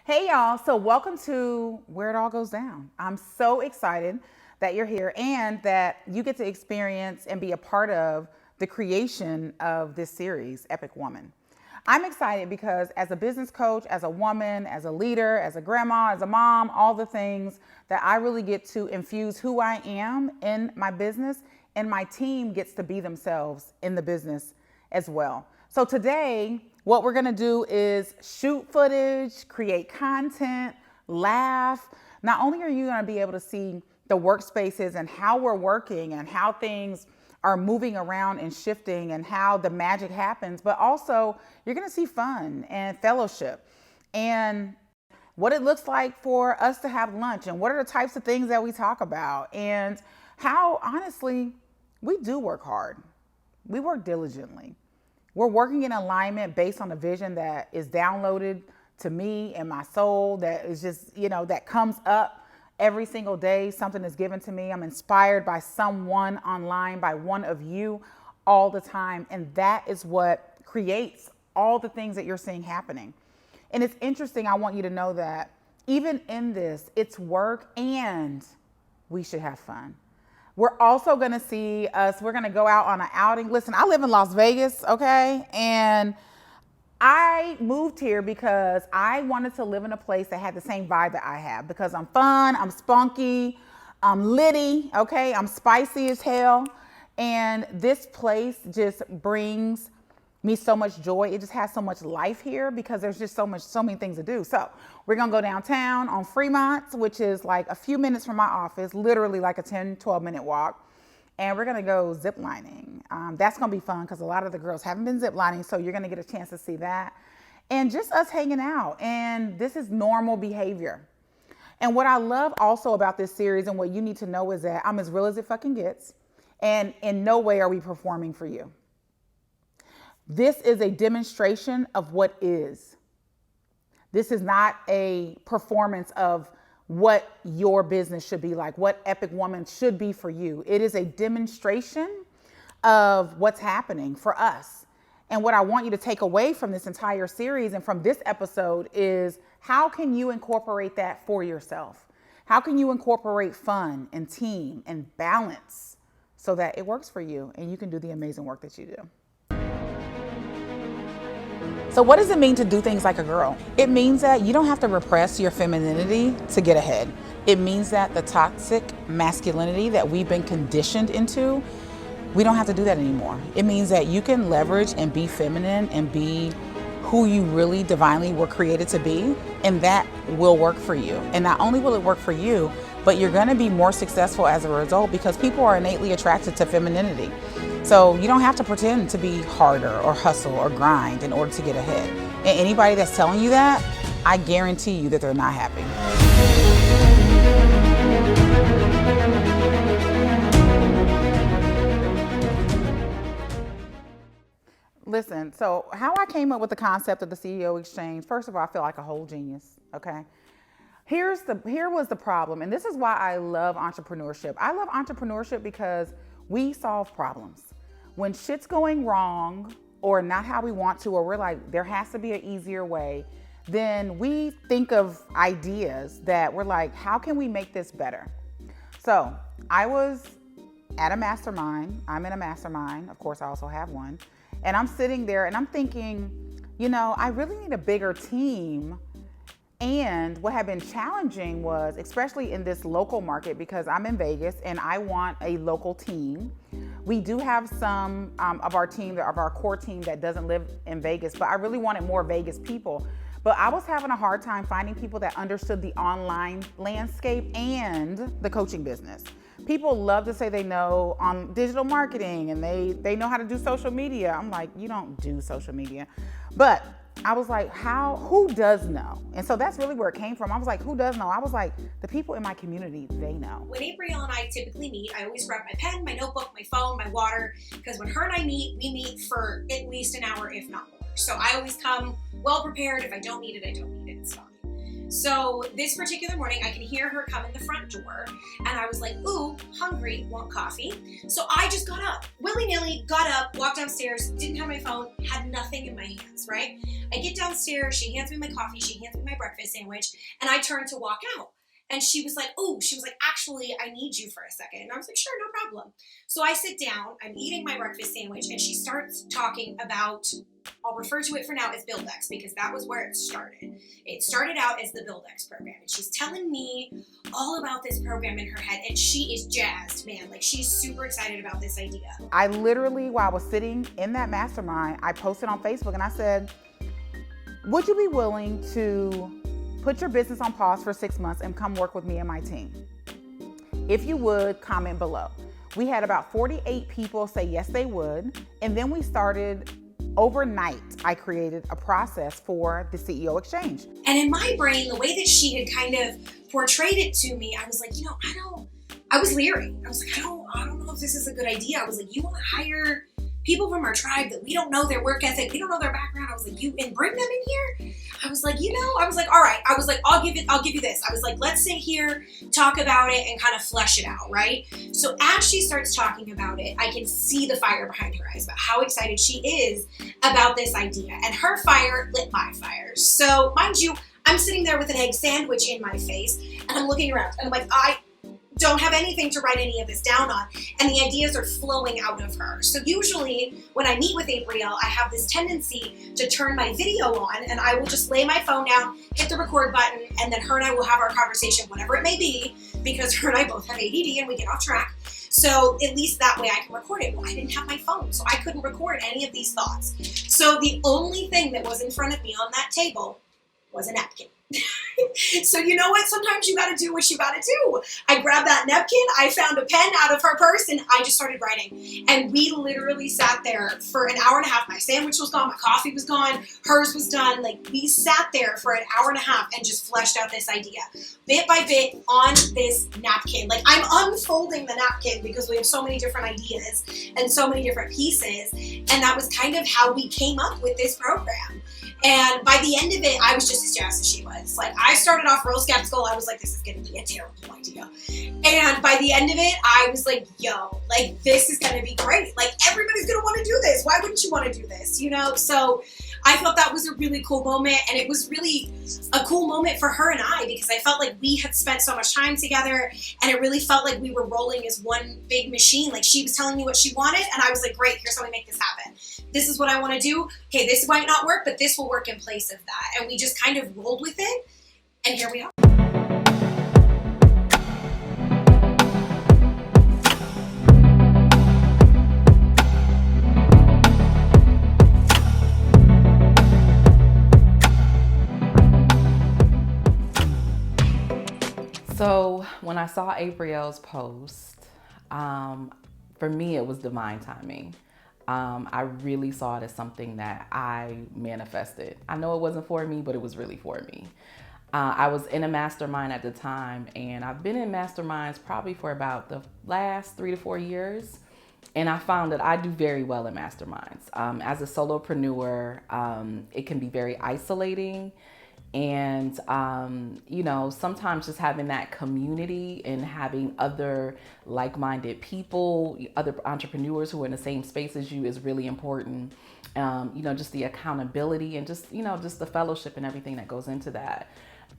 Hey y'all, so welcome to Where It All Goes Down. I'm so excited that you're here and that you get to experience and be a part of the creation of this series, Epic Woman. I'm excited because as a business coach, as a woman, as a leader, as a grandma, as a mom, all the things that I really get to infuse who I am in my business, and my team gets to be themselves in the business as well. So today, what we're gonna do is shoot footage, create content, laugh. Not only are you gonna be able to see the workspaces and how we're working and how things are moving around and shifting and how the magic happens, but also you're gonna see fun and fellowship and what it looks like for us to have lunch and what are the types of things that we talk about and how honestly we do work hard. We work diligently. We're working in alignment based on a vision that is downloaded to me and my soul, that is just, that comes up every single day. Something is given to me. I'm inspired by someone online, by one of you all the time. And that is what creates all the things that you're seeing happening. And it's interesting. I want you to know that even in this, it's work and we should have fun. We're also gonna see us, we're gonna go out on an outing. Listen, I live in Las Vegas, okay? And I moved here because I wanted to live in a place that had the same vibe that I have, because I'm fun, I'm spunky, I'm litty, okay? I'm spicy as hell. And this place just brings me so much joy. It just has so much life here because there's just so many things to do. So we're gonna go downtown on Fremont, which is like a few minutes from my office, literally like a 10, 12-minute walk. And we're gonna go zip lining. That's gonna be fun because a lot of the girls haven't been zip lining, so you're gonna get a chance to see that. And just us hanging out. And this is normal behavior. And what I love also about this series and what you need to know is that I'm as real as it fucking gets. And in no way are we performing for you. This is a demonstration of what is. This is not a performance of what your business should be like, what Epic Woman should be for you. It is a demonstration of what's happening for us. And what I want you to take away from this entire series and from this episode is how can you incorporate that for yourself? How can you incorporate fun and team and balance so that it works for you and you can do the amazing work that you do? So what does it mean to do things like a girl? It means that you don't have to repress your femininity to get ahead. It means that the toxic masculinity that we've been conditioned into, we don't have to do that anymore. It means that you can leverage and be feminine and be who you really divinely were created to be, and that will work for you. And not only will it work for you, but you're gonna be more successful as a result because people are innately attracted to femininity. So you don't have to pretend to be harder or hustle or grind in order to get ahead. And anybody that's telling you that, I guarantee you that they're not happy. Listen, so how I came up with the concept of the CEO exchange, first of all, I feel like a whole genius, okay? Here was the problem, and this is why I love entrepreneurship. I love entrepreneurship because we solve problems. When shit's going wrong or not how we want to, or we're like, there has to be an easier way, then we think of ideas that we're like, how can we make this better? So I was at a mastermind. I'm in a mastermind. Of course, I also have one. And I'm sitting there and I'm thinking, I really need a bigger team. And what had been challenging was, especially in this local market, because I'm in Vegas and I want a local team. We do have some of our team, of our core team that doesn't live in Vegas, but I really wanted more Vegas people. But I was having a hard time finding people that understood the online landscape and the coaching business. People love to say they know on digital marketing and they know how to do social media. I'm like, you don't do social media. But I was like, who does know? And so that's really where it came from. I was like, who does know? I was like, the people in my community, they know. When Aprille and I typically meet, I always grab my pen, my notebook, my phone, my water, because when her and I meet, we meet for at least an hour, if not more. So I always come well prepared. If I don't need it, I don't need it. It's fine. So this particular morning, I can hear her come in the front door, and I was like, ooh, hungry, want coffee. So I just got up, willy-nilly, got up, walked downstairs, didn't have my phone, had nothing in my hands, right? I get downstairs, she hands me my coffee, she hands me my breakfast sandwich, and I turn to walk out. And she was like, actually, I need you for a second. And I was like, sure, no problem. So I sit down, I'm eating my breakfast sandwich, and she starts talking about, I'll refer to it for now as BuildX, because that was where it started. It started out as the BuildX program. And she's telling me all about this program in her head, and she is jazzed, man. Like, she's super excited about this idea. I literally, while I was sitting in that mastermind, I posted on Facebook and I said, would you be willing to put your business on pause for 6 months and come work with me and my team? If you would, comment below. We had about 48 people say yes, they would. And then we started overnight. I created a process for the CEO exchange. And in my brain, the way that she had kind of portrayed it to me, I was like, I was leery. I was like, I don't know if this is a good idea. I was like, you want to hire people from our tribe that we don't know their work ethic, we don't know their background. I was like, and bring them in here? I was like, all right. I was like, I'll give you this. I was like, let's sit here, talk about it, and kind of flesh it out, right? So as she starts talking about it, I can see the fire behind her eyes about how excited she is about this idea. And her fire lit my fire. So mind you, I'm sitting there with an egg sandwich in my face, and I'm looking around, and I'm like, I don't have anything to write any of this down on, and the ideas are flowing out of her. So usually when I meet with Aprille, I have this tendency to turn my video on, and I will just lay my phone down, hit the record button, and then her and I will have our conversation, whatever it may be, because her and I both have ADD and we get off track. So at least that way I can record it. Well, I didn't have my phone, so I couldn't record any of these thoughts. So the only thing that was in front of me on that table was a napkin. So you know what? Sometimes you gotta do what you gotta do. I grabbed that napkin, I found a pen out of her purse, and I just started writing. And we literally sat there for an hour and a half. My sandwich was gone, my coffee was gone, hers was done. Like, we sat there for an hour and a half and just fleshed out this idea, bit by bit, on this napkin. Like, I'm unfolding the napkin because we have so many different ideas and so many different pieces. And that was kind of how we came up with this program. And by the end of it, I was just as jazzed as she was. Like, I started off real skeptical. I was like, this is going to be a terrible idea. And by the end of it, I was like, yo, like, this is going to be great. Like, everybody's going to want to do this. Why wouldn't you want to do this? You know? So I thought that was a really cool moment. And it was really a cool moment for her and I, because I felt like we had spent so much time together, and it really felt like we were rolling as one big machine. Like, she was telling me what she wanted, and I was like, great, here's how we make this happen. This is what I want to do. Okay, this might not work, but this will work in place of that. And we just kind of rolled with it, and here we are. So when I saw Aprille's post, for me, it was divine timing. I really saw it as something that I manifested. I know it wasn't for me, but it was really for me. I was in a mastermind at the time, and I've been in masterminds probably for about the last 3 to 4 years. And I found that I do very well in masterminds. As a solopreneur, it can be very isolating. And, sometimes just having that community and having other like-minded people, other entrepreneurs who are in the same space as you is really important. Just the accountability and just the fellowship and everything that goes into that.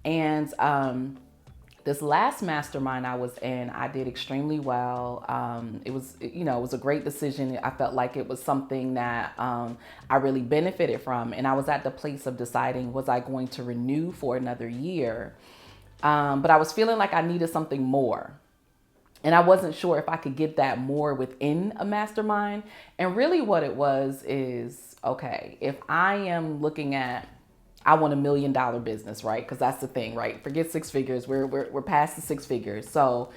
And this last mastermind I was in, I did extremely well. It was a great decision. I felt like it was something that I really benefited from. And I was at the place of deciding, was I going to renew for another year? But I was feeling like I needed something more. And I wasn't sure if I could get that more within a mastermind. And really what it was is, okay, if I am looking at, I want $1 million business, right? Because that's the thing, right? Forget 6 figures. We're past the 6 figures. So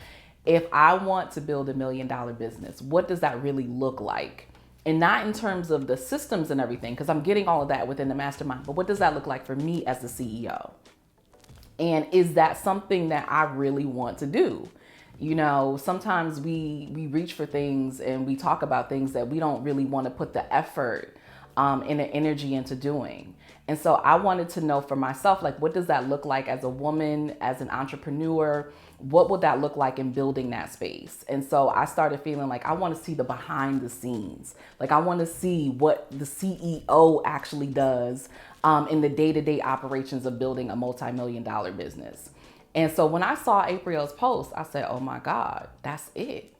if I want to build $1 million business, what does that really look like? And not in terms of the systems and everything, because I'm getting all of that within the mastermind, but what does that look like for me as the CEO? And is that something that I really want to do? Sometimes we reach for things and we talk about things that we don't really want to put the effort and the energy into doing. And so I wanted to know for myself, like, what does that look like as a woman, as an entrepreneur? What would that look like in building that space? And so I started feeling like I want to see the behind the scenes. Like, I want to see what the CEO actually does in the day-to-day operations of building a multi-million-dollar business. And so when I saw Aprille's post, I said, oh my God, that's it.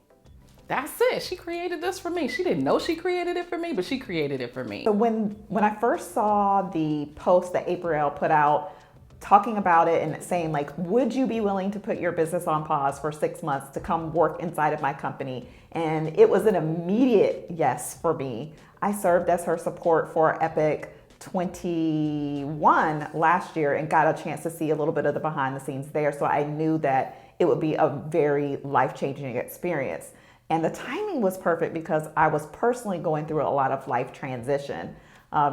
That's it. She created this for me. She didn't know she created it for me, but she created it for me. So when I first saw the post that Aprille put out talking about it and saying like, would you be willing to put your business on pause for 6 months to come work inside of my company? And it was an immediate yes for me. I served as her support for Epic 21 last year and got a chance to see a little bit of the behind the scenes there. So I knew that it would be a very life-changing experience. And the timing was perfect because I was personally going through a lot of life transition.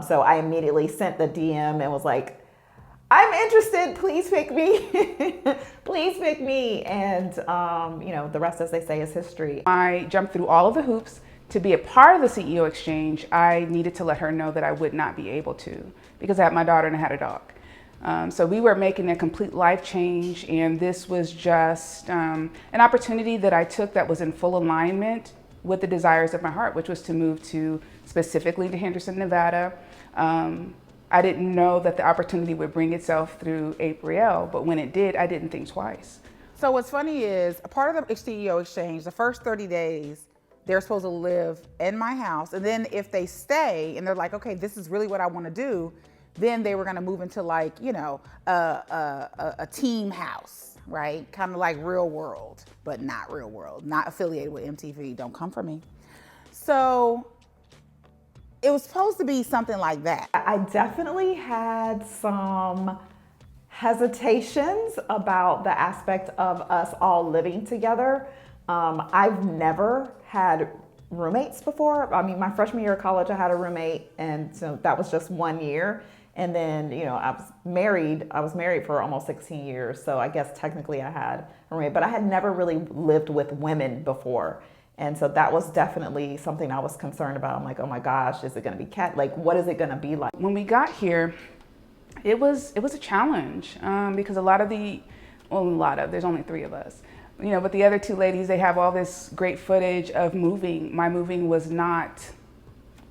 So I immediately sent the DM and was like, I'm interested, please pick me. Please pick me. And the rest, as they say, is history. I jumped through all of the hoops. To be a part of the CEO exchange, I needed to let her know that I would not be able to because I had my daughter and I had a dog. So we were making a complete life change, and this was just an opportunity that I took that was in full alignment with the desires of my heart, which was to move specifically to Henderson, Nevada. I didn't know that the opportunity would bring itself through Aprille, but when it did, I didn't think twice. So what's funny is a part of the CEO exchange, the first 30 days, they're supposed to live in my house. And then if they stay and they're like, okay, this is really what I want to do, then they were going to move into like, a team house, right? Kind of like Real World, but not Real World, not affiliated with MTV. Don't come for me. So it was supposed to be something like that. I definitely had some hesitations about the aspect of us all living together. I've never had roommates before. I mean, my freshman year of college, I had a roommate, and so that was just 1 year. And then, I was married for almost 16 years. So I guess technically I had a roommate, but I had never really lived with women before. And so that was definitely something I was concerned about. I'm like, oh my gosh, is it going to be what is it going to be like? When we got here, it was a challenge because there's only 3 of us. But the other 2 ladies, they have all this great footage of moving. My moving was not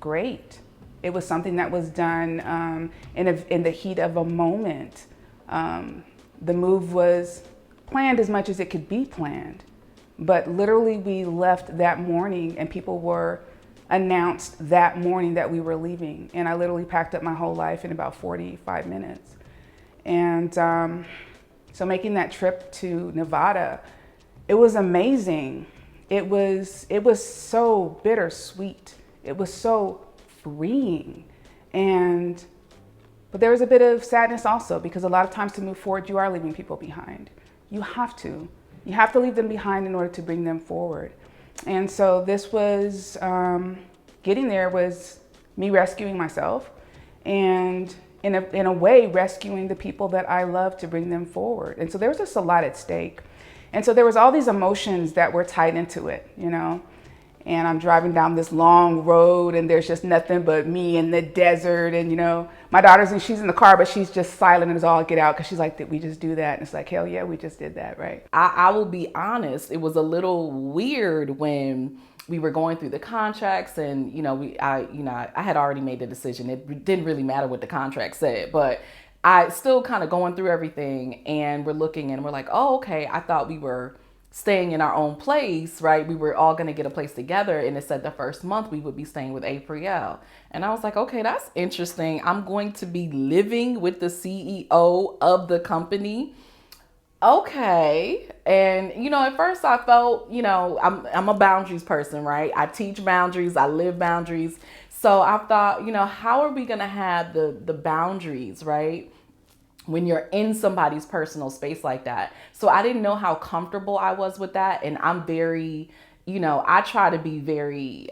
great. It was something that was done in the heat of a moment. The move was planned as much as it could be planned. But literally we left that morning and people were announced that morning that we were leaving. And I literally packed up my whole life in about 45 minutes. And so making that trip to Nevada, it was amazing. It was so bittersweet. It was so freeing. But there was a bit of sadness also because a lot of times to move forward, you are leaving people behind. You have to leave them behind in order to bring them forward. And so this was, getting there was me rescuing myself and in a way rescuing the people that I love to bring them forward. And so there was just a lot at stake. And so there was all these emotions that were tied into it, and I'm driving down this long road and there's just nothing but me in the desert. And, my she's in the car, but she's just silent and it's all get out because she's like, did we just do that? And it's like, hell yeah, we just did that, right? I will be honest, it was a little weird when we were going through the contracts and, I had already made the decision. It didn't really matter what the contract said, but I still kind of going through everything and we're looking and we're like, oh, okay, I thought we were staying in our own place, right? We were all going to get a place together. And it said the first month we would be staying with Aprille. And I was like, okay, that's interesting. I'm going to be living with the CEO of the company. Okay. And, at first I felt, I'm a boundaries person, right? I teach boundaries. I live boundaries. So I thought, how are we going to have the boundaries, right? When you're in somebody's personal space like that. So I didn't know how comfortable I was with that. And I'm very, I try to be very,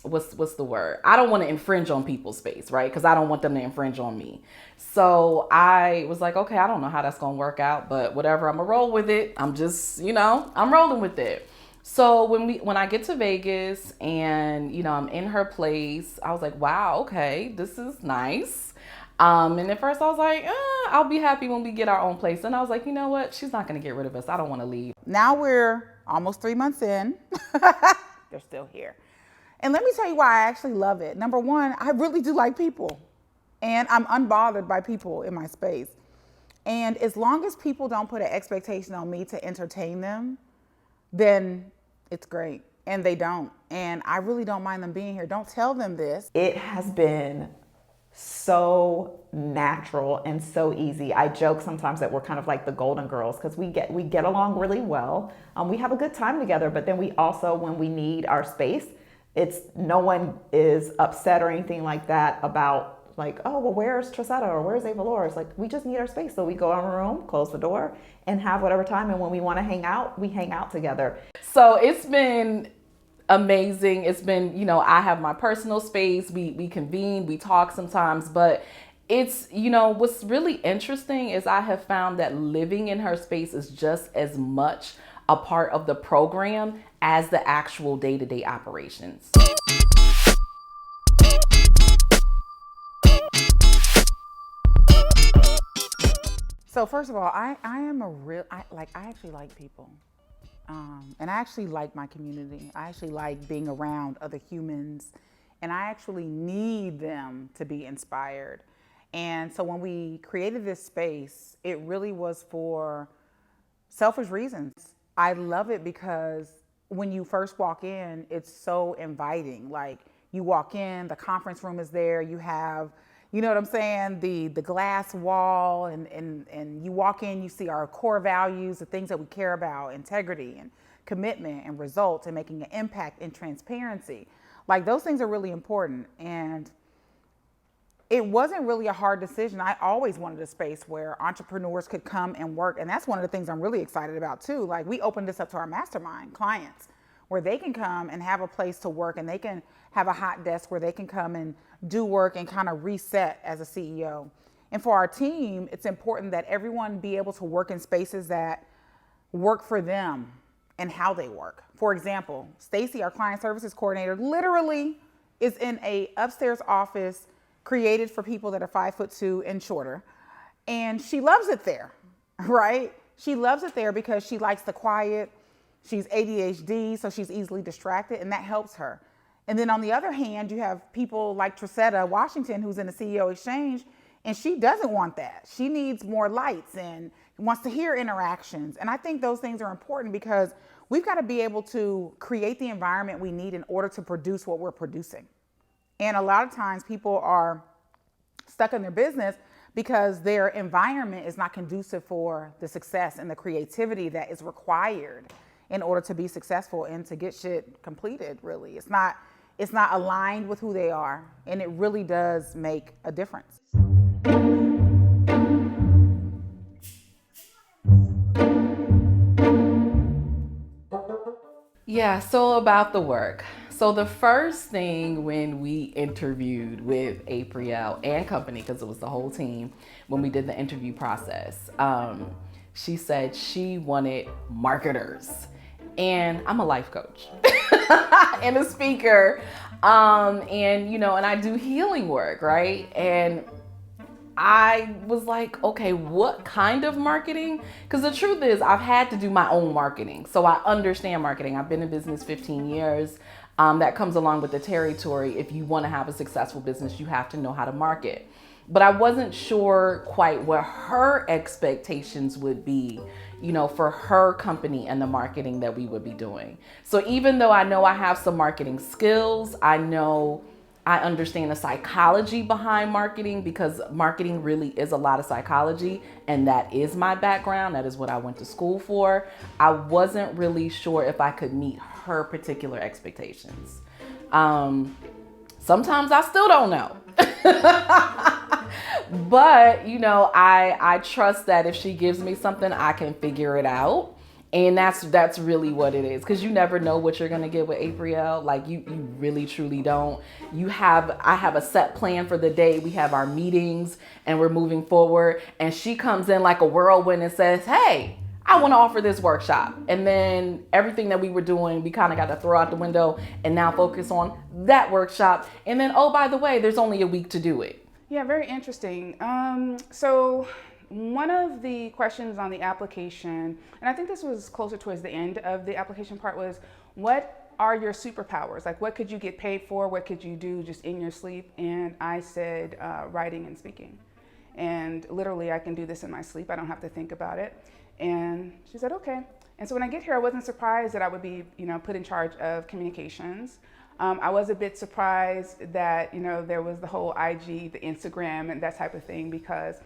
what's the word? I don't want to infringe on people's space, right? Because I don't want them to infringe on me. So I was like, okay, I don't know how that's going to work out, but whatever, I'm going to roll with it. I'm just, I'm rolling with it. So when I get to Vegas and, I'm in her place, I was like, wow, okay, this is nice. And at first I was like, I'll be happy when we get our own place. And I was like, you know what? She's not going to get rid of us. I don't want to leave. Now we're almost 3 months in. They're still here. And let me tell you why I actually love it. Number one, I really do like people. And I'm unbothered by people in my space. And as long as people don't put an expectation on me to entertain them, then it's great. And they don't. And I really don't mind them being here. Don't tell them this. It has been so natural and so easy. I joke sometimes that we're kind of like the Golden Girls because we get along really well. We have a good time together, but then we also, when we need our space, it's no one is upset or anything like that about like, oh, well, where's Trisetta or where's E004? It's like, we just need our space. So we go in our room, close the door, and have whatever time. And when we want to hang out, we hang out together. So it's been amazing. It's been, you know, I have my personal space. We convene, we talk sometimes, but it's, you know, what's really interesting is I have found that living in her space is just as much a part of the program as the actual day-to-day operations. So first of all, I actually like people. And I actually like my community. I actually like being around other humans, and I actually need them to be inspired. And so when we created this space, it really was for selfish reasons. I love it because when you first walk in, it's so inviting. Like, you walk in, the conference room is there, you have, you know what I'm saying, the glass wall, and you walk in, you see our core values, the things that we care about, integrity and commitment and results and making an impact and transparency. Like, those things are really important. And it wasn't really a hard decision. I always wanted a space where entrepreneurs could come and work. And that's one of the things I'm really excited about too. Like, we opened this up to our mastermind clients where they can come and have a place to work, and they can have a hot desk where they can come and do work and kind of reset as a CEO. And for our team, it's important that everyone be able to work in spaces that work for them and how they work. For example, Stacy, our client services coordinator, literally is in a upstairs office created for people that are 5'2" and shorter. And she loves it there, right? She loves it there because she likes the quiet. She's ADHD, so she's easily distracted, and that helps her. And then on the other hand, you have people like Trisetta Washington, who's in the CEO Exchange, and she doesn't want that. She needs more lights and wants to hear interactions. And I think those things are important because we've got to be able to create the environment we need in order to produce what we're producing. And a lot of times people are stuck in their business because their environment is not conducive for the success and the creativity that is required in order to be successful and to get shit completed, really. It's not aligned with who they are, and it really does make a difference. Yeah, so about the work. So the first thing when we interviewed with Aprille and company, because it was the whole team, when we did the interview process, she said she wanted marketers. And I'm a life coach and a speaker. And, you know, and I do healing work, right? And I was like, okay, what kind of marketing? Because the truth is, I've had to do my own marketing. So I understand marketing. I've been in business 15 years. That comes along with the territory. If you want to have a successful business, you have to know how to market. But I wasn't sure quite what her expectations would be, you know, for her company and the marketing that we would be doing. So even though I know I have some marketing skills, I know I understand the psychology behind marketing, because marketing really is a lot of psychology, and that is my background. That is what I went to school for. I wasn't really sure if I could meet her particular expectations. Sometimes I still don't know. But, you know, I trust that if she gives me something, I can figure it out. And that's really what it is, because you never know what you're gonna get with Aprille. Like, you really truly don't. I have a set plan for the day. We have our meetings and we're moving forward. And she comes in like a whirlwind and says, hey, I want to offer this workshop. And then everything that we were doing, we kind of got to throw out the window and now focus on that workshop. And then, oh, by the way, there's only a week to do it. Yeah, very interesting. So one of the questions on the application, and I think this was closer towards the end of the application part, was what are your superpowers? Like, what could you get paid for? What could you do just in your sleep? And I said writing and speaking. And literally, I can do this in my sleep. I don't have to think about it. And she said, okay. And so when I get here, I wasn't surprised that I would be, put in charge of communications. I was a bit surprised that, there was the whole IG, the Instagram, and that type of thing, because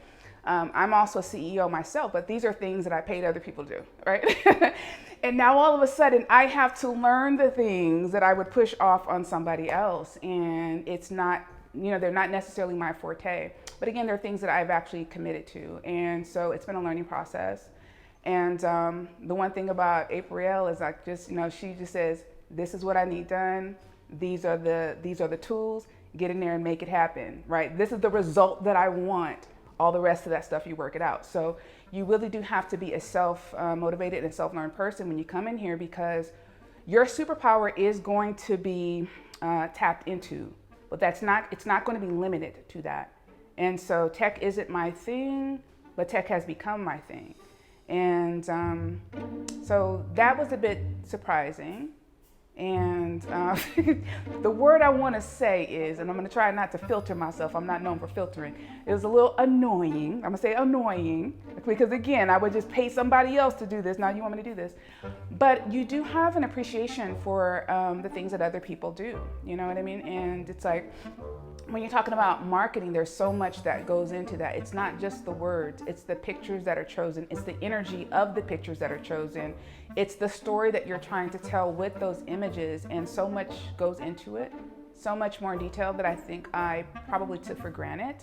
I'm also a CEO myself, but these are things that I paid other people to do, right? And now all of a sudden I have to learn the things that I would push off on somebody else. And it's not, they're not necessarily my forte, but again, they're things that I've actually committed to. And so it's been a learning process. And the one thing about Aprille is like she just says, this is what I need done. These are the tools, get in there and make it happen, right? This is the result that I want. All the rest of that stuff, you work it out. So you really do have to be a self-motivated and self-learned person when you come in here, because your superpower is going to be tapped into, but it's not going to be limited to that. And so tech isn't my thing, but tech has become my thing. And so that was a bit surprising. And the word I want to say is, and I'm going to try not to filter myself, I'm not known for filtering, it was a little annoying. I'm going to say annoying, because again, I would just pay somebody else to do this. Now you want me to do this. But you do have an appreciation for the things that other people do. You know what I mean? And it's like, when you're talking about marketing, there's so much that goes into that. It's not just the words, it's the pictures that are chosen. It's the energy of the pictures that are chosen. It's the story that you're trying to tell with those images, and so much goes into it. So much more detail that I think I probably took for granted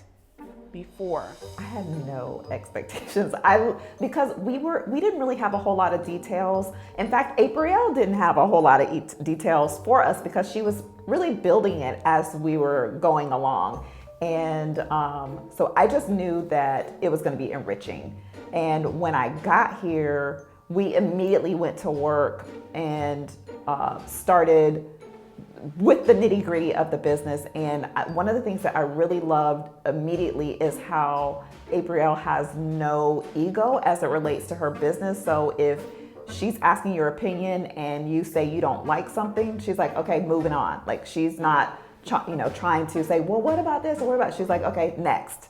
before. I had no expectations. Because we didn't really have a whole lot of details. In fact, Aprille didn't have a whole lot of details for us, because she was really building it as we were going along. And so I just knew that it was going to be enriching. And when I got here, we immediately went to work and started with the nitty-gritty of the business. And one of the things that I really loved immediately is how Aprille has no ego as it relates to her business. So if she's asking your opinion and you say you don't like something, she's like, okay, moving on. Like, she's not trying to say, well, what about this or what about, she's like, okay, next.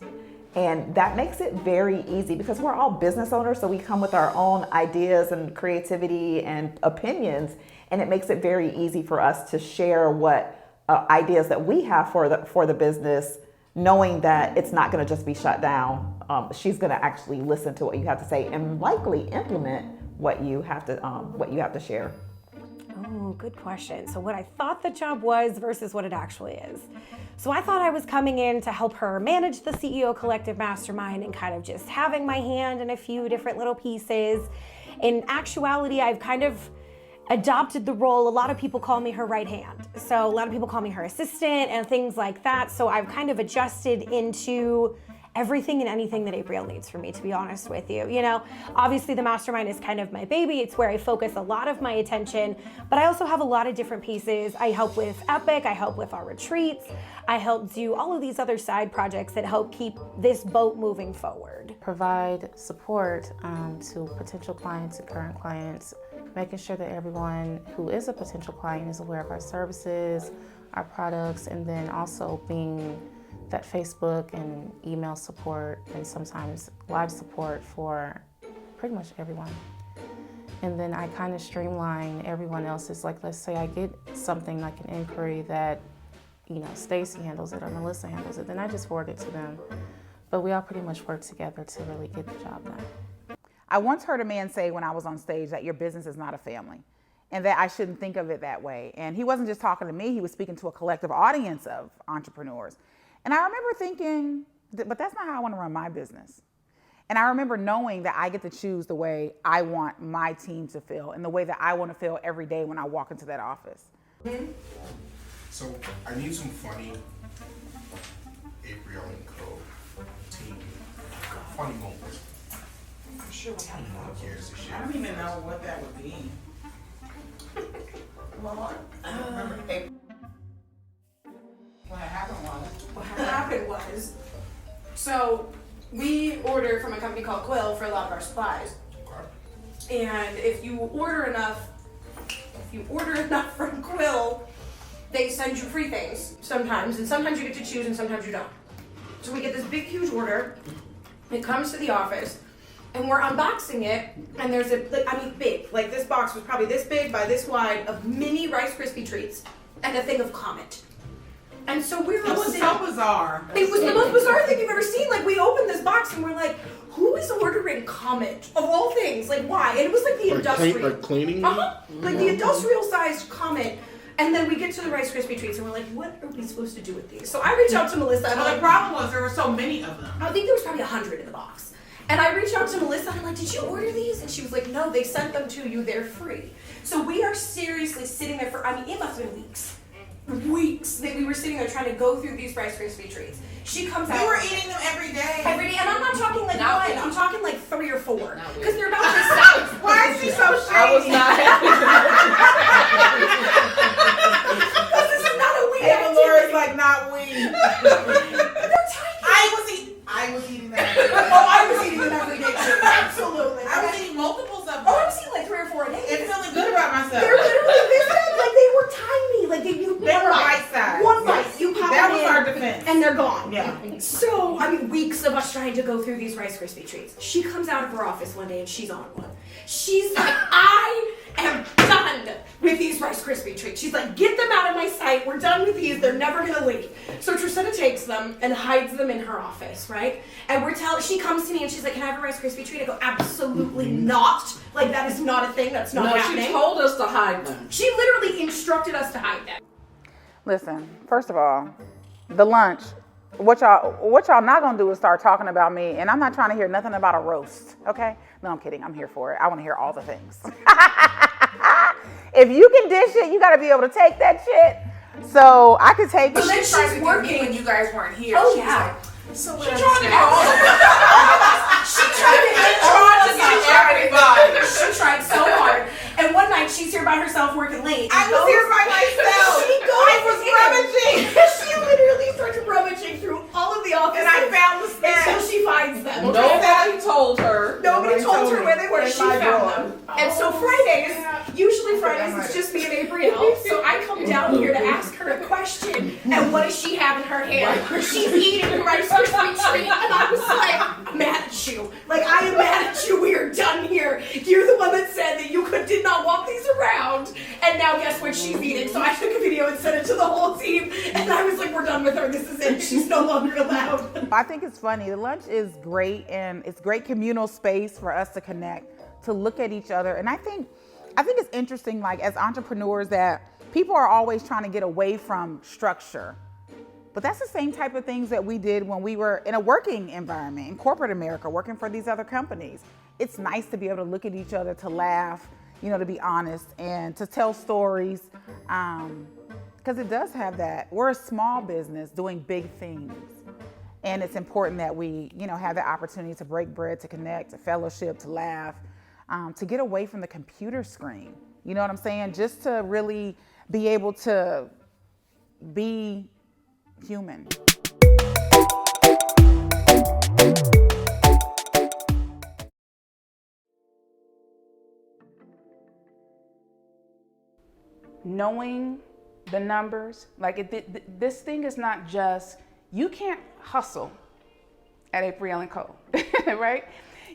And that makes it very easy, because we're all business owners, so we come with our own ideas and creativity and opinions, and it makes it very easy for us to share what ideas that we have for the business, knowing that it's not going to just be shut down. She's going to actually listen to what you have to say and likely implement what you have to share. Oh, good question. So what I thought the job was versus what it actually is. So I thought I was coming in to help her manage the CEO Collective Mastermind and kind of just having my hand in a few different little pieces. In actuality, I've kind of adopted the role. A lot of people call me her right hand. So a lot of people call me her assistant and things like that. So I've kind of adjusted into everything and anything that Aprille needs from me, to be honest with you. Obviously the mastermind is kind of my baby. It's where I focus a lot of my attention, but I also have a lot of different pieces. I help with Epic, I help with our retreats, I help do all of these other side projects that help keep this boat moving forward. Provide support to potential clients and current clients, making sure that everyone who is a potential client is aware of our services, our products, and then also being that Facebook and email support and sometimes live support for pretty much everyone. And then I kind of streamline everyone else's, like, let's say I get something like an inquiry that, Stacy handles it or Melissa handles it, then I just forward it to them. But we all pretty much work together to really get the job done. I once heard a man say when I was on stage that your business is not a family, and that I shouldn't think of it that way. And he wasn't just talking to me, he was speaking to a collective audience of entrepreneurs. And I remember thinking, but that's not how I want to run my business. And I remember knowing that I get to choose the way I want my team to feel and the way that I want to feel every day when I walk into that office. So I need some funny Aprille and Co. team funny moments. I'm sure we have Who cares to share? I don't even know what that would be. Well, I remember April. What happened was So we order from a company called Quill for a lot of our supplies. And if you order enough from Quill, they send you free things sometimes, and sometimes you get to choose and sometimes you don't. So we get this big, huge order. It comes to the office, and we're unboxing it, and there's big. Like this box was probably this big by this wide of mini Rice Krispie treats and a thing of Comet. And so we were It was so bizarre. It was the most bizarre thing you've ever seen. Like we opened this box and we're like, who is ordering Comet of all things? Like why? And it was like the industrial, like cleaning. like the industrial sized Comet. And then we get to the Rice Krispie treats and we're like, what are we supposed to do with these? So I reach out to Melissa. Well, the problem was there were so many of them. I think there was probably 100 in the box. And I reached out to Melissa and I'm like, did you order these? And she was like, no, they sent them to you. They're free. So we are seriously sitting there for, it must have been weeks that we were sitting there trying to go through these Rice Krispie treats. She comes out. We were eating them every day. Every day, and I'm not talking like Not one, weird. I'm talking like 3 or 4. Not Because they're about this size. Why is she so shady? I was not happy. Because this is not a weed Ava activity. Laura's like, not we. They're tiny. I was eating them every day. Oh, I was eating them every day too. Absolutely. I was eating multiples of them. Oh, I was eating like 3 or 4 a day. And feeling good about myself. They're literally this big. Like they were tiny. Like They were bite-sized. One bite. You pop That them was in, our defense. and they're gone. Yeah. So, weeks of us trying to go through these Rice Krispie treats. She comes out of her office one day and she's on one. She's like, I am done with these Rice Krispie treats. She's like, get them out of my sight. We're done with these. They're never gonna leave. So Trisetta takes them and hides them in her office, right? And she comes to me and she's like, can I have a Rice Krispie treat? I go, absolutely not. Like, that is not a thing. That's not happening. She told us to hide them. She literally instructed us to hide them. Listen, first of all, the lunch, what y'all not gonna do is start talking about me, and I'm not trying to hear nothing about a roast, okay? No, I'm kidding, I'm here for it. I wanna hear all the things. If you can dish it, you gotta be able to take that shit. So I could take it. But then she's working when you guys weren't here. Oh, She's yeah. like, so She tried to get everybody. She tried so hard. And one night she's here by herself working late. I was here by myself. I was rummaging. She literally started rummaging through all of the offices. And I found the until snacks. she finds them. Nobody told her. Nobody told her me. where they were. In She my found drawer. them. And so Fridays, usually Fridays, it's just me and Aprille. So I come down here to ask her a question. And what does she have in her hand? She's eating a Rice Krispie treat. And I was like, I'm mad at you. Like, I am mad at you. We are done here. You're the one that said that you did not walk these around. And now guess what she's eating? So I took a video and sent it to the whole team. And I was like, we're done with her. This is it. She's no longer allowed. I think it's funny. The lunch is great, and it's great communal space for us to connect, to look at each other. And I think it's interesting, like as entrepreneurs, that people are always trying to get away from structure. But that's the same type of things that we did when we were in a working environment, in corporate America, working for these other companies. It's nice to be able to look at each other, to laugh, to be honest, and to tell stories. Because it does have that. We're a small business doing big things. And it's important that we, have the opportunity to break bread, to connect, to fellowship, to laugh, to get away from the computer screen. You know what I'm saying? Just to really be able to be human. Knowing the numbers, this thing is not just, you can't hustle at Aprille & Co., right?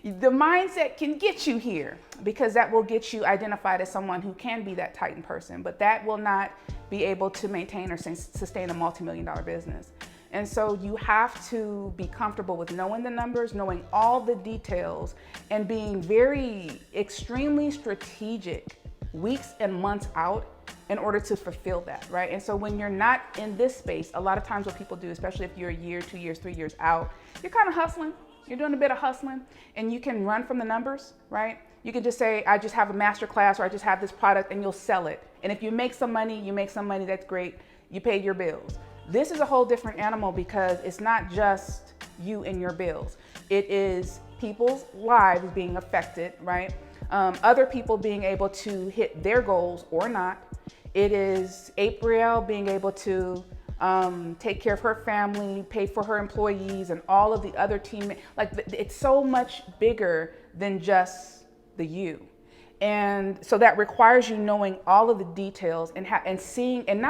The mindset can get you here because that will get you identified as someone who can be that Titan person, but that will not be able to maintain or sustain a multi-million-dollar business. And so you have to be comfortable with knowing the numbers, knowing all the details, and being extremely strategic weeks and months out in order to fulfill that, right? And so when you're not in this space, a lot of times what people do, especially if you're a year, 2 years, 3 years out, you're kind of hustling. You're doing a bit of hustling, and you can run from the numbers, right? You can just say, I just have a master class, or I just have this product, and you'll sell it. And if you make some money, that's great. You paid your bills. This is a whole different animal because it's not just you and your bills. It is people's lives being affected, right? Other people being able to hit their goals or not. It is Aprille being able to take care of her family, pay for her employees and all of the other teammates. Like it's so much bigger than just the you. And so that requires you knowing all of the details and seeing and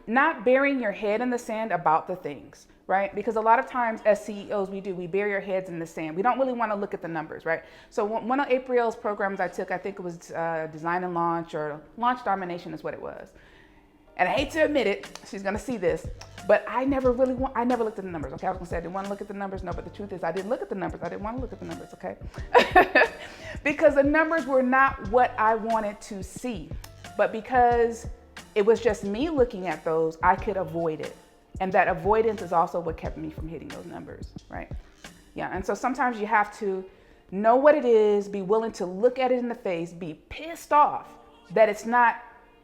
not burying your head in the sand about the things, right? Because a lot of times as CEOs, we bury our heads in the sand. We don't really want to look at the numbers, right? So one of Aprille's programs I took, I think it was Design and Launch, or Launch Domination is what it was. And I hate to admit it, she's gonna see this, but I never looked at the numbers, okay? I was gonna say I didn't wanna look at the numbers, no, but the truth is I didn't look at the numbers. I didn't wanna look at the numbers, okay? Because the numbers were not what I wanted to see, but because it was just me looking at those, I could avoid it. And that avoidance is also what kept me from hitting those numbers, right? Yeah, and so sometimes you have to know what it is, be willing to look at it in the face, be pissed off that it's not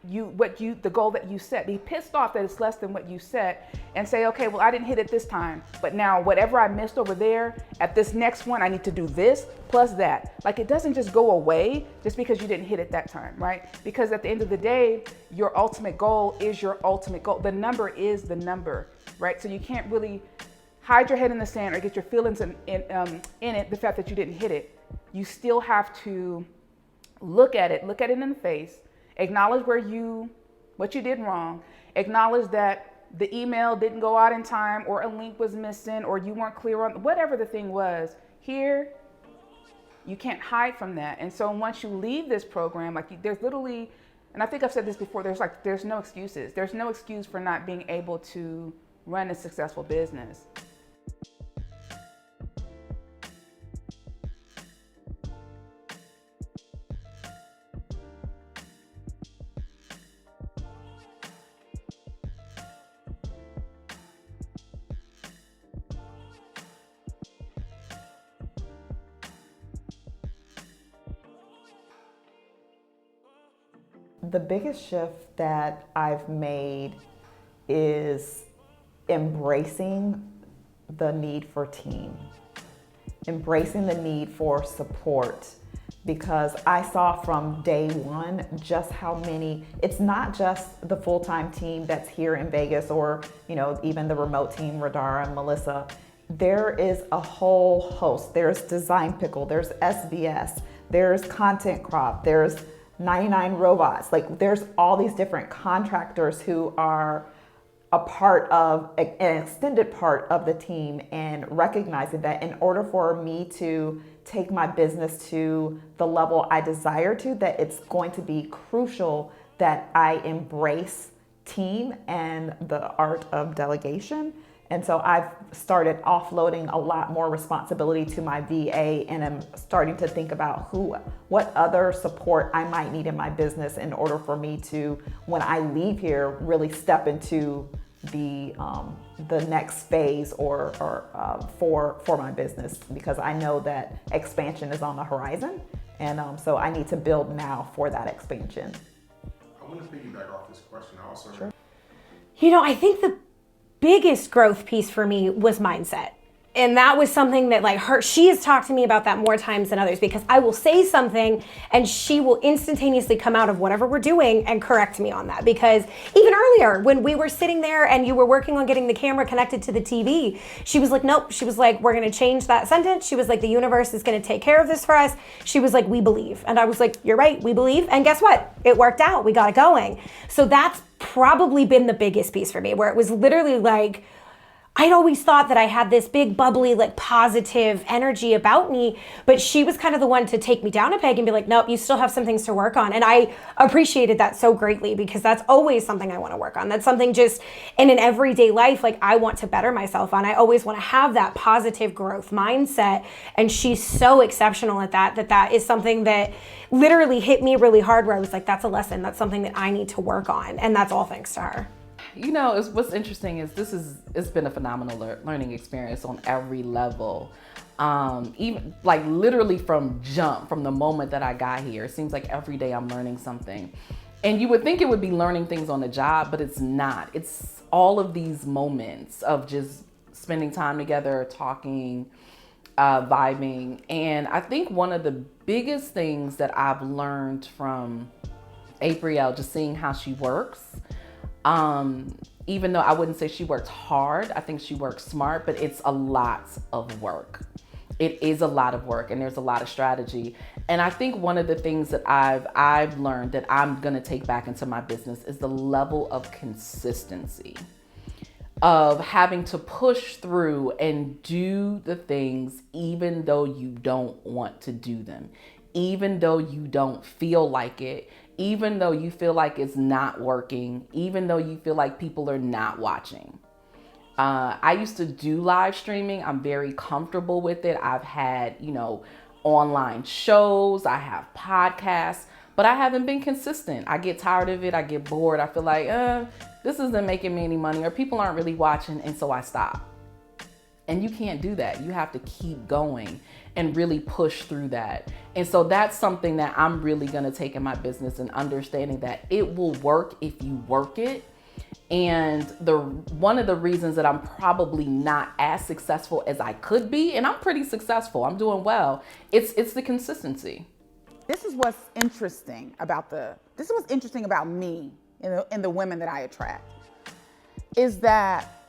the goal that you set. Be pissed off that it's less than what you set and say, okay, well, I didn't hit it this time, but now whatever I missed over there, at this next one, I need to do this plus that. Like it doesn't just go away just because you didn't hit it that time, right? Because at the end of the day, your ultimate goal is your ultimate goal. The number is the number, right? So you can't really hide your head in the sand or get your feelings in it, the fact that you didn't hit it. You still have to look at it in the face, acknowledge what you did wrong, acknowledge that the email didn't go out in time, or a link was missing, or you weren't clear on whatever the thing was. Here, you can't hide from that. And so once you leave this program, like there's literally, and I think I've said this before, there's no excuses. There's no excuse for not being able to run a successful business. The biggest shift that I've made is embracing the need for team, embracing the need for support, because I saw from day one just how many, it's not just the full-time team that's here in Vegas or, even the remote team, Radara and Melissa. There is a whole host. There's Design Pickle, there's SBS, there's Content Crop, there's 99 Robots. Like there's all these different contractors who are a part of, an extended part of the team, and recognizing that in order for me to take my business to the level I desire to, that it's going to be crucial that I embrace team and the art of delegation. And so I've started offloading a lot more responsibility to my VA, and I'm starting to think about what other support I might need in my business in order for me to, when I leave here, really step into the next phase or for my business, because I know that expansion is on the horizon, and so I need to build now for that expansion. I want to piggyback off this question. I also Sure. I think the biggest growth piece for me was mindset. And that was something that she has talked to me about that more times than others, because I will say something and she will instantaneously come out of whatever we're doing and correct me on that. Because even earlier when we were sitting there and you were working on getting the camera connected to the TV, she was like, nope. She was like, we're going to change that sentence. She was like, the universe is going to take care of this for us. She was like, we believe. And I was like, you're right, we believe. And guess what? It worked out. We got it going. So that's probably been the biggest piece for me, where it was literally like, I'd always thought that I had this big, bubbly, positive energy about me, but she was kind of the one to take me down a peg and be like, nope, you still have some things to work on. And I appreciated that so greatly, because that's always something I want to work on. That's something just in an everyday life, I want to better myself on. I always want to have that positive growth mindset. And she's so exceptional at that is something that literally hit me really hard, where I was like, that's a lesson. That's something that I need to work on. And that's all thanks to her. What's interesting is it's been a phenomenal learning experience on every level. Even literally from the moment that I got here, it seems like every day I'm learning something. And you would think it would be learning things on the job, but it's not. It's all of these moments of just spending time together, talking, vibing. And I think one of the biggest things that I've learned from Aprille, just seeing how she works, Even though I wouldn't say she worked hard, I think she worked smart, but it's a lot of work. It is a lot of work, and there's a lot of strategy. And I think one of the things that I've learned that I'm gonna take back into my business is the level of consistency of having to push through and do the things even though you don't want to do them, even though you don't feel like it, even though you feel like it's not working, even though you feel like people are not watching. I used to do live streaming. I'm very comfortable with it. I've had, online shows, I have podcasts, but I haven't been consistent. I get tired of it. I get bored. I feel like, this isn't making me any money, or people aren't really watching, and so I stop. And you can't do that. You have to keep going and really push through that. And so that's something that I'm really gonna take in my business, and understanding that it will work if you work it. And one of the reasons that I'm probably not as successful as I could be, and I'm pretty successful, I'm doing well, it's the consistency. This is what's interesting about me and the women that I attract, is that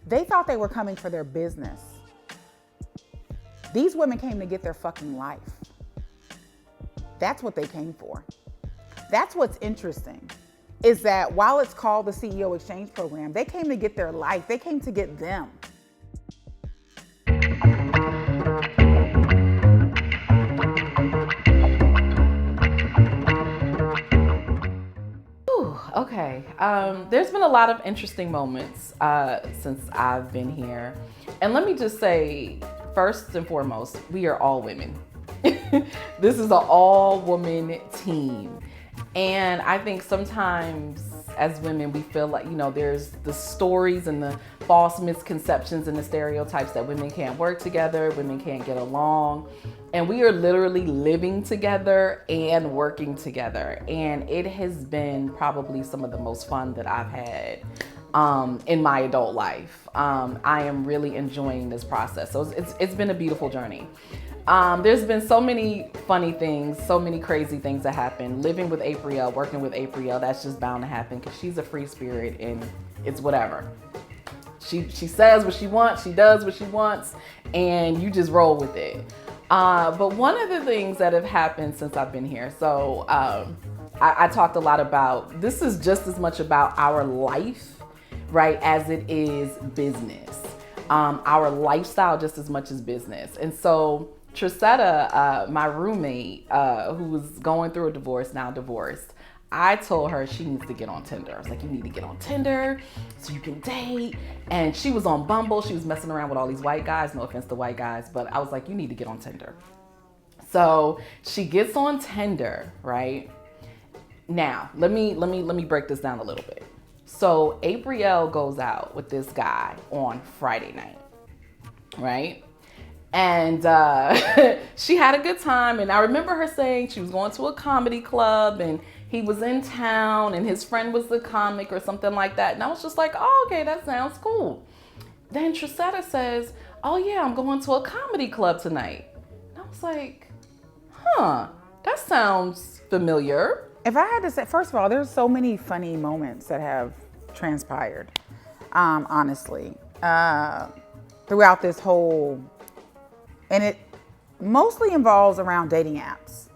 they thought they were coming for their business. These women came to get their fucking life. That's what they came for. That's what's interesting, is that while it's called the CEO Exchange Program, they came to get their life. They came to get them. Okay, there's been a lot of interesting moments since I've been here. And let me just say, first and foremost, we are all women. This is an all-woman team. And I think sometimes as women, we feel like, there's the stories and the false misconceptions and the stereotypes that women can't work together, women can't get along. And we are literally living together and working together. And it has been probably some of the most fun that I've had in my adult life. I am really enjoying this process. So it's been a beautiful journey. There's been so many funny things, so many crazy things that happen. Living with Aprille, working with Aprille, that's just bound to happen because she's a free spirit and it's whatever. She says what she wants, she does what she wants, and you just roll with it. But one of the things that have happened since I've been here, so I talked a lot about, this is just as much about our life, right, as it is business. Our lifestyle just as much as business. And so Trissetta, my roommate, who was going through a divorce, now divorced, I told her she needs to get on Tinder. I was like, you need to get on Tinder so you can date. And she was on Bumble. She was messing around with all these white guys. No offense to white guys, but I was like, you need to get on Tinder. So she gets on Tinder, right? Now, let me break this down a little bit. So Aprille goes out with this guy on Friday night, right? And she had a good time. And I remember her saying she was going to a comedy club and he was in town and his friend was the comic or something like that. And I was just like, oh, okay, that sounds cool. Then Trissetta says, oh yeah, I'm going to a comedy club tonight. And I was like, that sounds familiar. If I had to say, first of all, there's so many funny moments that have transpired, honestly, throughout this whole, and it mostly involves around dating apps.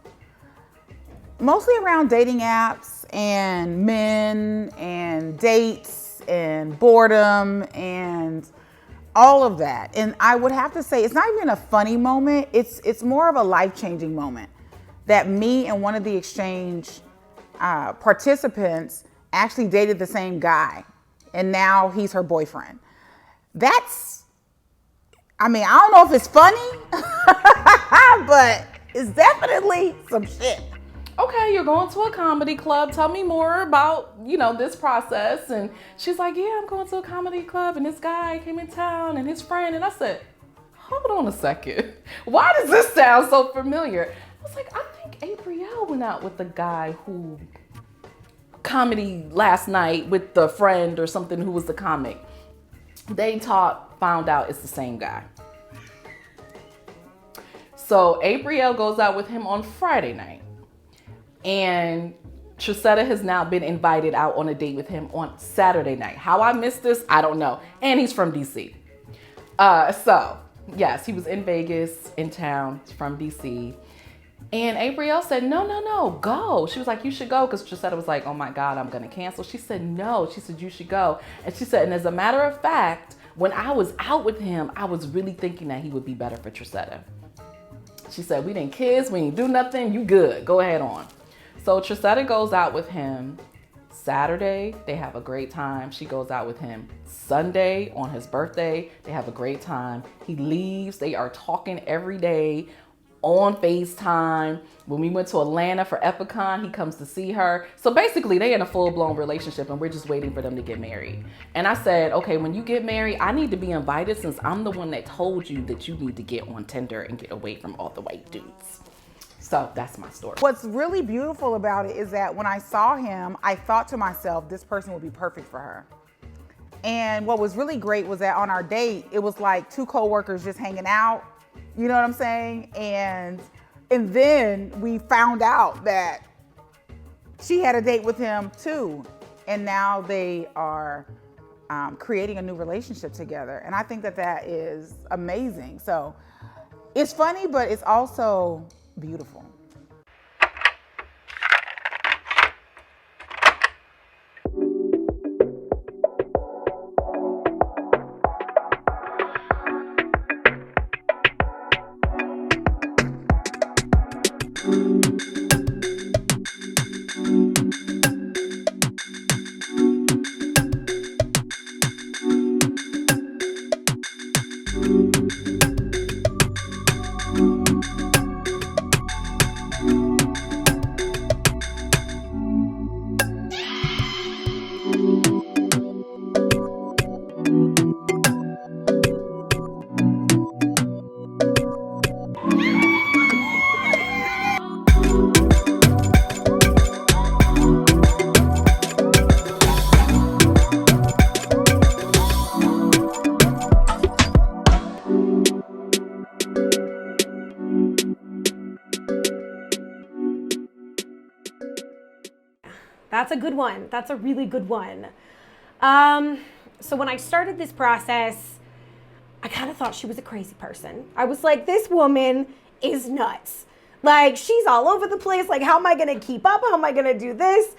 Mostly around dating apps and men and dates and boredom and all of that. And I would have to say, it's not even a funny moment. It's more of a life-changing moment that me and one of the exchange participants actually dated the same guy. And now he's her boyfriend. I don't know if it's funny, but it's definitely some shit. Okay, you're going to a comedy club. Tell me more about, this process. And she's like, yeah, I'm going to a comedy club and this guy came in town and his friend. And I said, hold on a second. Why does this sound so familiar? I was like, I think Aprille went out with the guy who comedy last night with the friend or something who was the comic. They found out it's the same guy. So Aprille goes out with him on Friday night. And Tracetta has now been invited out on a date with him on Saturday night. How I missed this, I don't know. And he's from DC. So yes, he was in Vegas, in town, from DC. And Aprille said, no, go. She was like, you should go. Because Tracetta was like, oh my God, I'm going to cancel. She said, no. She said, you should go. And she said, and as a matter of fact, when I was out with him, I was really thinking that he would be better for Tracetta. She said, we didn't kiss, we didn't do nothing, you good, go ahead on. So Tracetta goes out with him Saturday, they have a great time. She goes out with him Sunday on his birthday, they have a great time. He leaves, they are talking every day on FaceTime. When we went to Atlanta for EPICWOMAN, he comes to see her. So basically they in a full-blown relationship and we're just waiting for them to get married. And I said, okay, when you get married, I need to be invited since I'm the one that told you that you need to get on Tinder and get away from all the white dudes. So that's my story. What's really beautiful about it is that when I saw him, I thought to myself, this person would be perfect for her. And what was really great was that on our date, it was like two co-workers just hanging out. You know what I'm saying? And then we found out that she had a date with him too. And now they are creating a new relationship together. And I think that that is amazing. So it's funny, but it's also beautiful. That's a good one. That's a really good one. So when I started this process, I kind of thought she was a crazy person. I was like, this woman is nuts. Like, she's all over the place. Like, how am I going to keep up? How am I going to do this?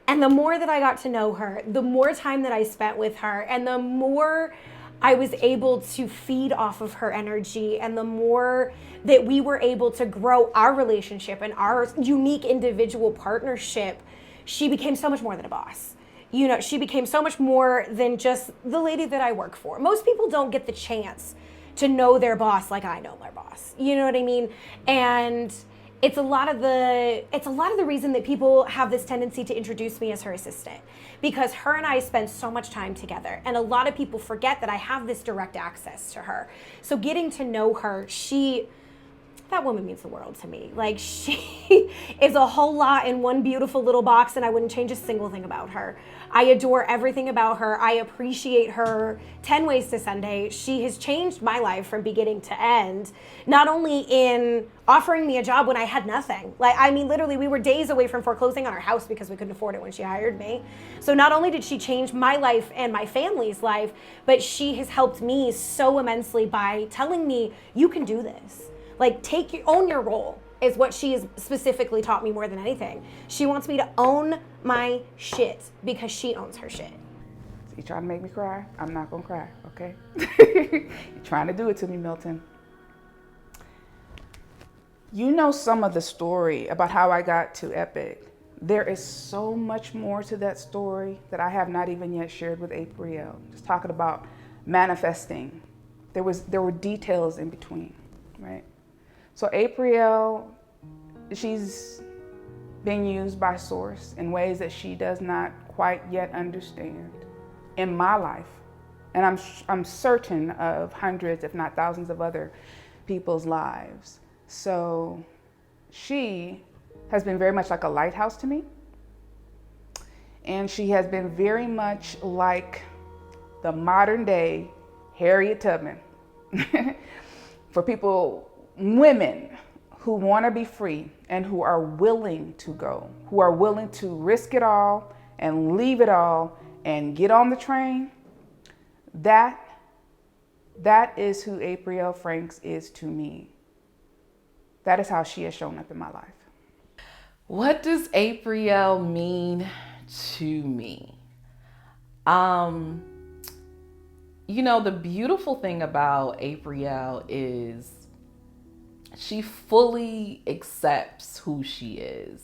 And the more that I got to know her, the more time that I spent with her, and the more I was able to feed off of her energy, and the more that we were able to grow our relationship and our unique individual partnership, she became so much more than a boss. You know, she became so much more than just the lady that I work for. Most people don't get the chance to know their boss like I know my boss. You know what I mean? And it's a lot of the reason that people have this tendency to introduce me as her assistant, because her and I spend so much time together, and a lot of people forget that I have this direct access to her. So getting to know her, that woman means the world to me. Like, she is a whole lot in one beautiful little box, and I wouldn't change a single thing about her. I adore everything about her. I appreciate her 10 ways to Sunday. She has changed my life from beginning to end, not only in offering me a job when I had nothing. Like, I mean, literally, we were days away from foreclosing on our house because we couldn't afford it when she hired me. So not only did she change my life and my family's life, but she has helped me so immensely by telling me, you can do this. Like, own your role is what she has specifically taught me more than anything. She wants me to own my shit because she owns her shit. You trying to make me cry? I'm not gonna cry, okay? You're trying to do it to me, Milton. You know some of the story about how I got to Epic. There is so much more to that story that I have not even yet shared with Aprille. Just talking about manifesting. There were details in between, right? So Aprille, she's being used by Source in ways that she does not quite yet understand in my life. And I'm certain of hundreds, if not thousands of other people's lives. So she has been very much like a lighthouse to me. And she has been very much like the modern day Harriet Tubman. For people, women who want to be free and who are willing to go, who are willing to risk it all and leave it all and get on the train, that is who Aprille Franks is to me. That is how she has shown up in my life. What does Aprille mean to me? You know, the beautiful thing about Aprille is she fully accepts who she is.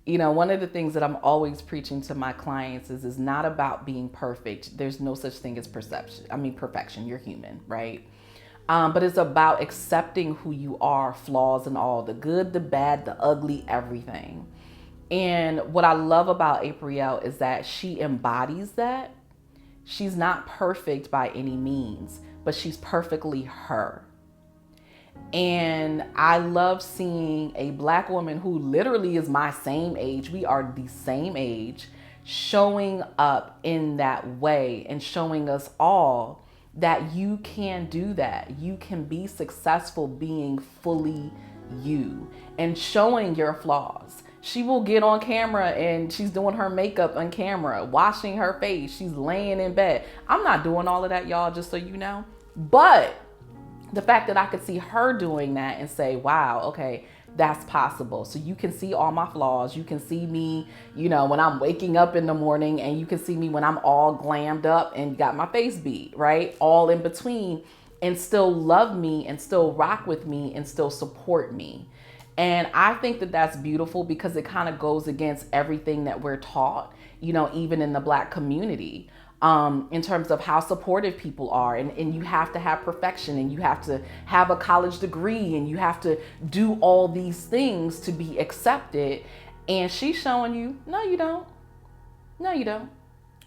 You know, one of the things that I'm always preaching to my clients is it's not about being perfect. There's no such thing as perfection. You're human, right? But it's about accepting who you are, flaws and all, the good, the bad, the ugly, everything. And what I love about Aprille is that she embodies that. She's not perfect by any means, but she's perfectly her. And I love seeing a Black woman who literally is my same age, we are the same age, showing up in that way and showing us all that you can do that. You can be successful being fully you and showing your flaws. She will get on camera and she's doing her makeup on camera, washing her face. She's laying in bed. I'm not doing all of that, y'all, just so you know. But the fact that I could see her doing that and say, wow, okay, that's possible. So you can see all my flaws. You can see me, you know, when I'm waking up in the morning, and you can see me when I'm all glammed up and got my face beat, right? All in between, and still love me and still rock with me and still support me. And I think that that's beautiful because it kind of goes against everything that we're taught, you know, even in the Black community, in terms of how supportive people are. And you have to have perfection, and you have to have a college degree, and you have to do all these things to be accepted. And she's showing you, no, you don't. No, you don't.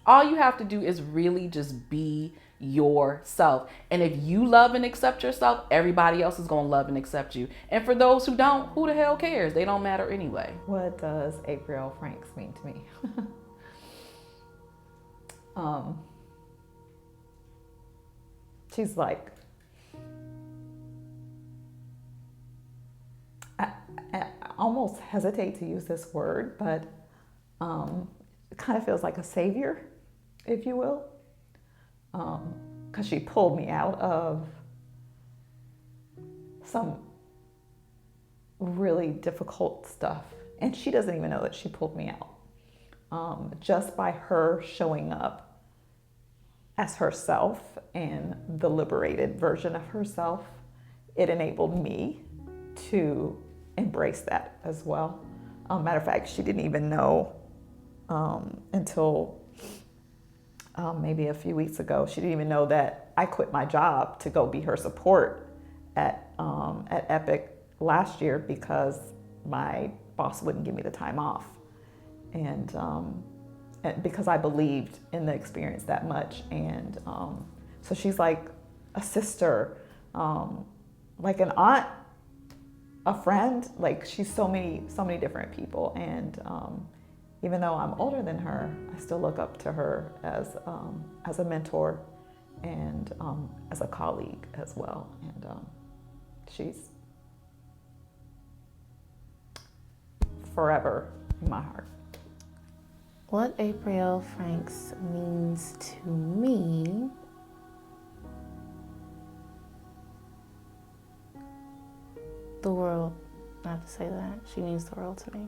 All you have to do is really just be yourself. And if you love and accept yourself, everybody else is going to love and accept you. And for those who don't, who the hell cares? They don't matter anyway. What does Aprille Franks mean to me? She's like, I almost hesitate to use this word, but it kind of feels like a savior, if you will. Because she pulled me out of some really difficult stuff. And she doesn't even know that she pulled me out. Just by her showing up as herself and the liberated version of herself, it enabled me to embrace that as well. Matter of fact, she didn't even know until maybe a few weeks ago. She didn't even know that I quit my job to go be her support at Epic last year because my boss wouldn't give me the time off. And because I believed in the experience that much. And so she's like a sister, like an aunt, a friend. Like she's so many different people. And even though I'm older than her, I still look up to her as a mentor and as a colleague as well. And she's forever in my heart. What Aprille Franks means to me the world. I have to say that. She means the world to me.